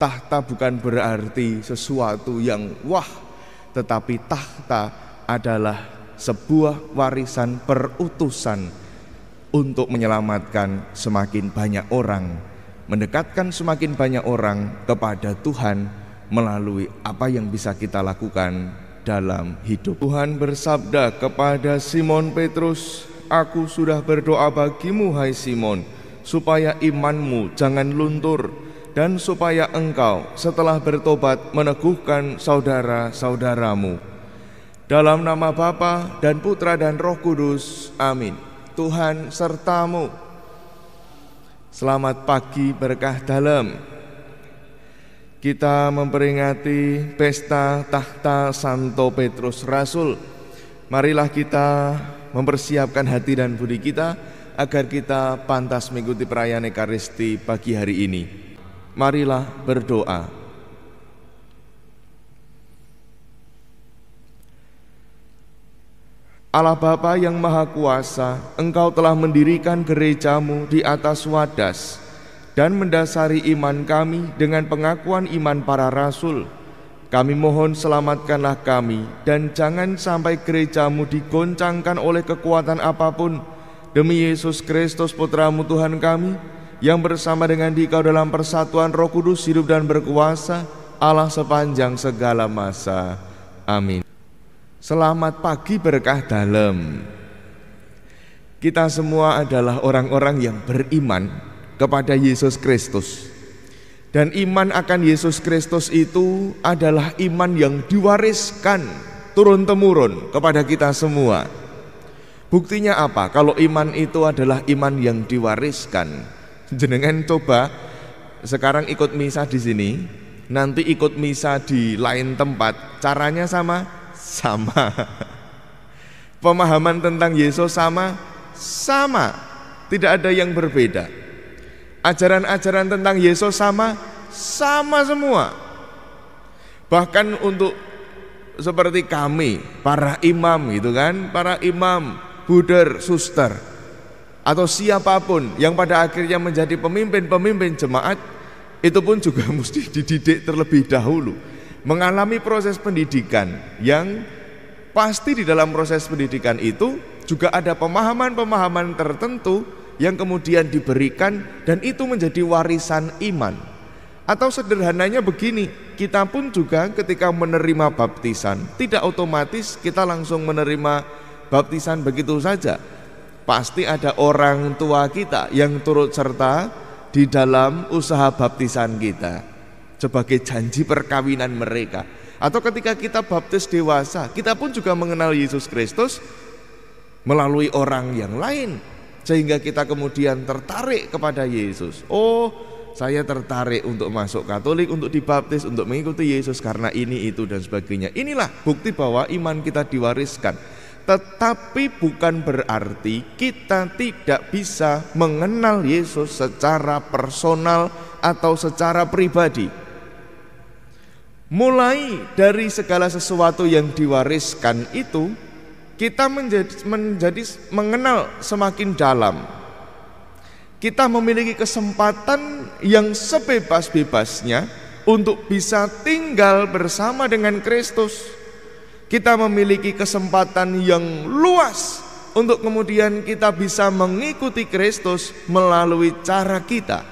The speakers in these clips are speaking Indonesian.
Tahta bukan berarti sesuatu yang wah, tetapi tahta adalah sebuah warisan perutusan untuk menyelamatkan semakin banyak orang, mendekatkan semakin banyak orang kepada Tuhan melalui apa yang bisa kita lakukan dalam hidup. Tuhan bersabda kepada Simon Petrus, "Aku sudah berdoa bagimu, hai Simon, supaya imanmu jangan luntur, dan supaya engkau setelah bertobat meneguhkan saudara-saudaramu." Dalam nama Bapa dan Putra dan Roh Kudus, amin. Tuhan sertamu. Selamat pagi berkah dalam. Kita memperingati pesta tahta Santo Petrus Rasul. Marilah kita mempersiapkan hati dan budi kita agar kita pantas mengikuti perayaan Ekaristi pagi hari ini. Marilah berdoa. Allah Bapa yang Maha Kuasa, Engkau telah mendirikan gerejamu di atas wadas dan mendasari iman kami dengan pengakuan iman para rasul. Kami mohon selamatkanlah kami dan jangan sampai gerejamu digoncangkan oleh kekuatan apapun. Demi Yesus Kristus Putramu Tuhan kami, yang bersama dengan Dikau dalam persatuan Roh Kudus hidup dan berkuasa, Allah sepanjang segala masa. Amin. Selamat pagi berkah dalam. Kita semua adalah orang-orang yang beriman kepada Yesus Kristus. Dan iman akan Yesus Kristus itu adalah iman yang diwariskan turun-temurun kepada kita semua. Buktinya apa? Kalau iman itu adalah iman yang diwariskan, jenengan coba sekarang ikut misa di sini, nanti ikut misa di lain tempat, caranya sama. Pemahaman tentang Yesus sama. Tidak ada yang berbeda. Ajaran-ajaran tentang Yesus sama semua. Bahkan untuk seperti kami, para imam gitu kan, para imam, buder, suster, atau siapapun yang pada akhirnya menjadi pemimpin jemaat, itu pun juga mesti dididik terlebih dahulu, mengalami proses pendidikan yang pasti di dalam proses pendidikan itu juga ada pemahaman-pemahaman tertentu yang kemudian diberikan dan itu menjadi warisan iman. Atau sederhananya begini, kita pun juga ketika menerima baptisan tidak otomatis kita langsung menerima baptisan begitu saja. Pasti ada orang tua kita yang turut serta di dalam usaha baptisan kita sebagai janji perkawinan mereka. Atau ketika kita baptis dewasa, kita pun juga mengenal Yesus Kristus melalui orang yang lain, sehingga kita kemudian tertarik kepada Yesus. Oh, saya tertarik untuk masuk Katolik, untuk dibaptis, untuk mengikuti Yesus karena ini, itu, dan sebagainya. Inilah bukti bahwa iman kita diwariskan. Tetapi bukan berarti kita tidak bisa mengenal Yesus secara personal atau secara pribadi. Mulai dari segala sesuatu yang diwariskan itu, kita menjadi mengenal semakin dalam. Kita memiliki kesempatan yang sebebas-bebasnya untuk bisa tinggal bersama dengan Kristus. Kita memiliki kesempatan yang luas untuk kemudian kita bisa mengikuti Kristus melalui cara kita.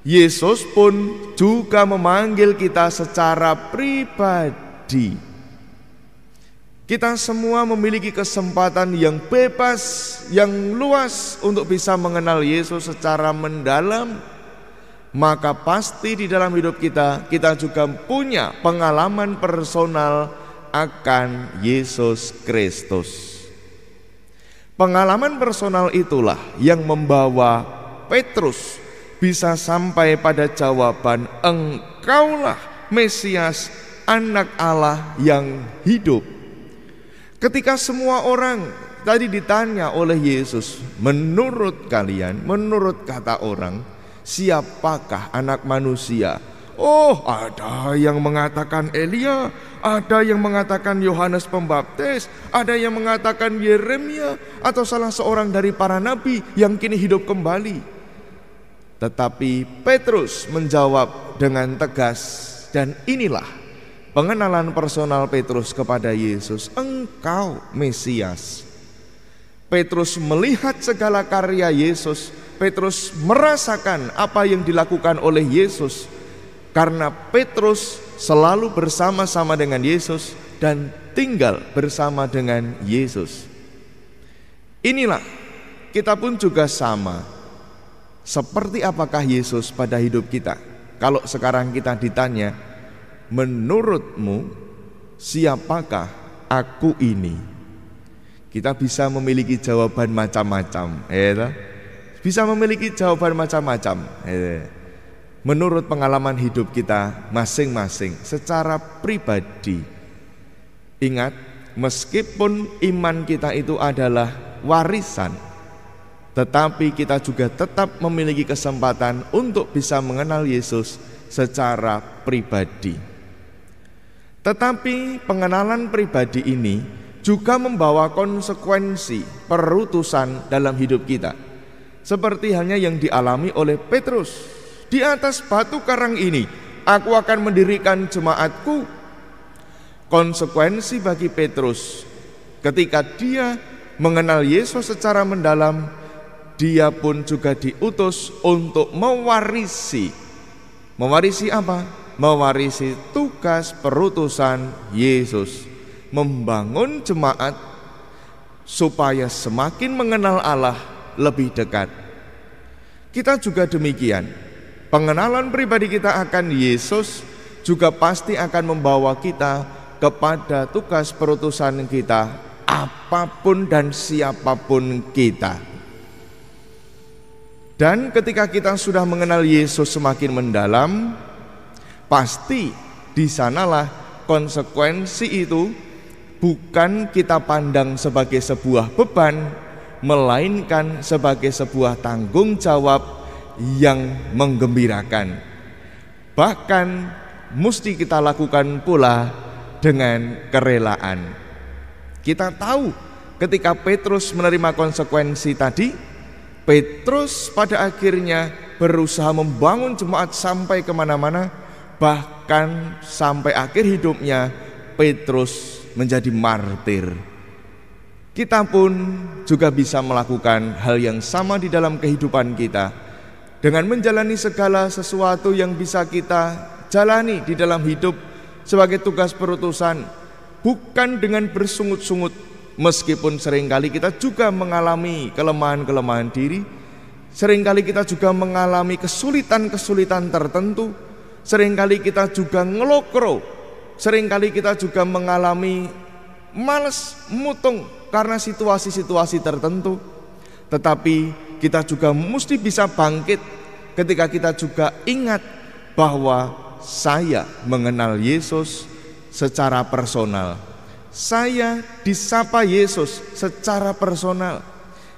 Yesus pun juga memanggil kita secara pribadi. Kita semua memiliki kesempatan yang bebas, yang luas untuk bisa mengenal Yesus secara mendalam. Maka pasti di dalam hidup kita juga punya pengalaman personal akan Yesus Kristus. Pengalaman personal itulah yang membawa Petrus bisa sampai pada jawaban, Engkaulah Mesias, Anak Allah yang hidup. Ketika semua orang tadi ditanya oleh Yesus, menurut kalian, menurut kata orang, siapakah Anak Manusia? Oh, ada yang mengatakan Elia, ada yang mengatakan Yohanes Pembaptis, ada yang mengatakan Yeremia, atau salah seorang dari para nabi yang kini hidup kembali. Tetapi Petrus menjawab dengan tegas, dan inilah pengenalan personal Petrus kepada Yesus, "Engkau Mesias." Petrus melihat segala karya Yesus. Petrus merasakan apa yang dilakukan oleh Yesus, karena Petrus selalu bersama-sama dengan Yesus dan tinggal bersama dengan Yesus. Inilah kita pun juga sama. Seperti apakah Yesus pada hidup kita? Kalau sekarang kita ditanya, menurutmu siapakah aku ini? Kita bisa memiliki jawaban macam-macam, bisa memiliki jawaban macam-macam menurut pengalaman hidup kita masing-masing secara pribadi. Ingat, meskipun iman kita itu adalah warisan, tetapi kita juga tetap memiliki kesempatan untuk bisa mengenal Yesus secara pribadi. Tetapi pengenalan pribadi ini juga membawa konsekuensi perutusan dalam hidup kita, seperti halnya yang dialami oleh Petrus. Di atas batu karang ini aku akan mendirikan jemaatku. Konsekuensi bagi Petrus ketika dia mengenal Yesus secara mendalam, dia pun juga diutus untuk mewarisi apa? Mewarisi tugas perutusan Yesus, membangun jemaat supaya semakin mengenal Allah lebih dekat. Kita juga demikian. Pengenalan pribadi kita akan Yesus juga pasti akan membawa kita kepada tugas perutusan kita, apapun dan siapapun kita. Dan ketika kita sudah mengenal Yesus semakin mendalam, pasti di sanalah konsekuensi itu bukan kita pandang sebagai sebuah beban, melainkan sebagai sebuah tanggung jawab yang menggembirakan. Bahkan mesti kita lakukan pula dengan kerelaan. Kita tahu ketika Petrus menerima konsekuensi tadi, Petrus pada akhirnya berusaha membangun jemaat sampai kemana-mana. Bahkan sampai akhir hidupnya Petrus menjadi martir. Kita pun juga bisa melakukan hal yang sama di dalam kehidupan kita, dengan menjalani segala sesuatu yang bisa kita jalani di dalam hidup sebagai tugas perutusan, bukan dengan bersungut-sungut. Meskipun seringkali kita juga mengalami kelemahan-kelemahan diri, seringkali kita juga mengalami kesulitan-kesulitan tertentu, seringkali kita juga ngelokro, seringkali kita juga mengalami malas mutung karena situasi-situasi tertentu. Tetapi kita juga mesti bisa bangkit ketika kita juga ingat bahwa saya mengenal Yesus secara personal. Saya disapa Yesus secara personal.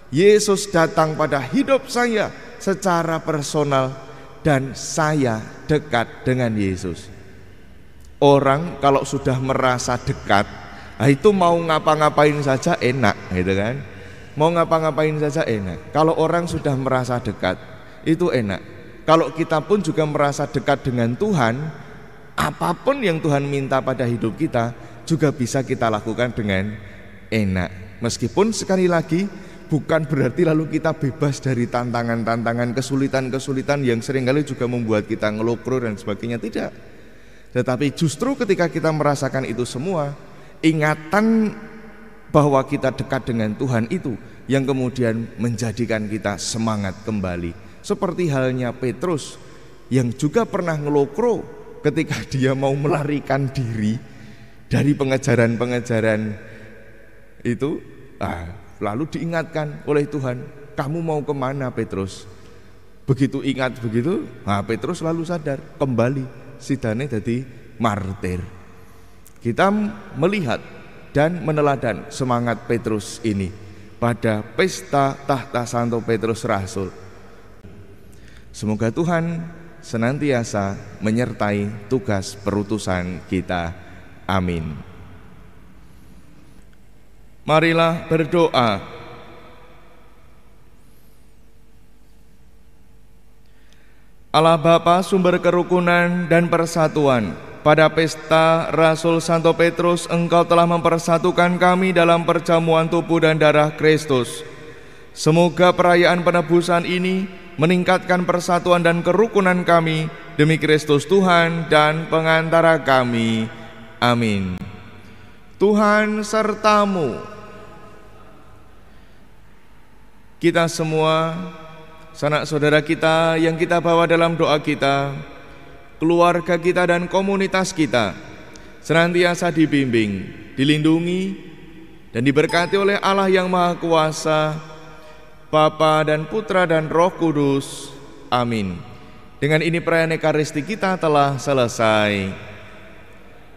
Yesus datang pada hidup saya secara personal, dan saya dekat dengan Yesus. Orang kalau sudah merasa dekat, itu mau ngapa-ngapain saja enak, gitu kan? Mau ngapa-ngapain saja enak. Kalau orang sudah merasa dekat, itu enak. Kalau kita pun juga merasa dekat dengan Tuhan, apapun yang Tuhan minta pada hidup kita juga bisa kita lakukan dengan enak. Meskipun sekali lagi bukan berarti lalu kita bebas dari tantangan-tantangan, kesulitan-kesulitan yang seringkali juga membuat kita ngelokro dan sebagainya, tidak. Tetapi justru ketika kita merasakan itu semua, ingatan bahwa kita dekat dengan Tuhan itu yang kemudian menjadikan kita semangat kembali. Seperti halnya Petrus yang juga pernah ngelokro ketika dia mau melarikan diri dari pengejaran-pengejaran itu, lalu diingatkan oleh Tuhan, kamu mau kemana Petrus? Begitu ingat begitu, Petrus lalu sadar, kembali sidane jadi martir. Kita melihat dan meneladan semangat Petrus ini pada pesta tahta Santo Petrus Rasul. Semoga Tuhan senantiasa menyertai tugas perutusan kita. Amin. Marilah berdoa. Allah Bapa, sumber kerukunan dan persatuan, pada pesta Rasul Santo Petrus, Engkau telah mempersatukan kami dalam perjamuan tubuh dan darah Kristus. Semoga perayaan penebusan ini meningkatkan persatuan dan kerukunan kami demi Kristus Tuhan dan pengantara kami. Amin. Tuhan sertamu. Kita semua, sanak saudara kita yang kita bawa dalam doa kita, keluarga kita dan komunitas kita, senantiasa dibimbing, dilindungi, dan diberkati oleh Allah yang Maha Kuasa, Bapa dan Putra dan Roh Kudus. Amin. Dengan ini perayaan Ekaristi kita telah selesai.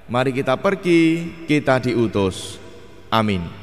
Mari kita pergi, kita diutus. Amin.